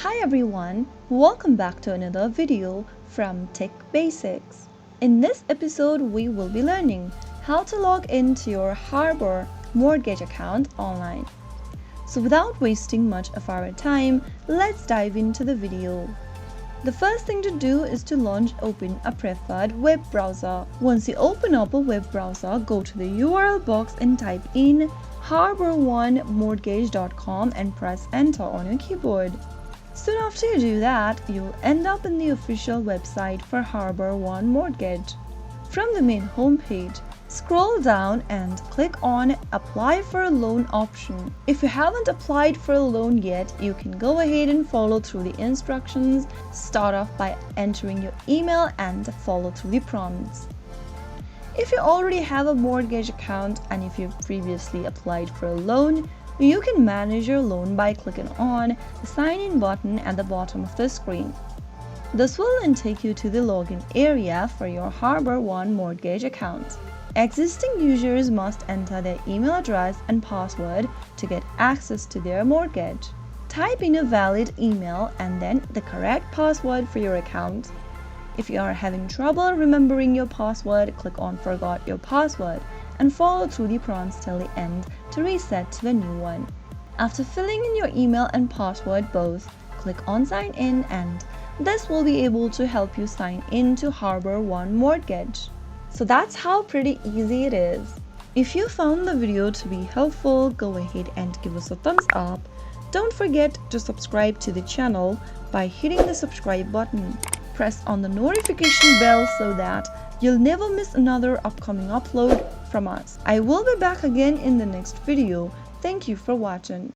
Hi everyone, welcome back to another video from Tech Basics. In this episode, we will be learning how to log into your Harbor Mortgage account online. So without wasting much of our time, let's dive into the video. The first thing to do is to open a preferred web browser. Once you open up a web browser, go to the URL box and type in HarborOneMortgage.com and press enter on your keyboard. Soon after you do that, you'll end up in the official website for HarborOne Mortgage. From the main homepage, scroll down and click on Apply for a Loan option. If you haven't applied for a loan yet, you can go ahead and follow through the instructions. Start off by entering your email and follow through the prompts. If you already have a mortgage account and if you've previously applied for a loan, you can manage your loan by clicking on the Sign In button at the bottom of the screen. This will then take you to the login area for your HarborOne Mortgage account. Existing users must enter their email address and password to get access to their mortgage. Type in a valid email and then the correct password for your account. If you are having trouble remembering your password, click on Forgot Your Password and follow through the prompts till the end to reset to the new one. After filling in your email and password both, click on Sign In and this will be able to help you sign in to HarborOne Mortgage. So that's how pretty easy it is. If you found the video to be helpful, go ahead and give us a thumbs up. Don't forget to subscribe to the channel by hitting the subscribe button. Press on the notification bell so that you'll never miss another upcoming upload from us. I will be back again in the next video. Thank you for watching.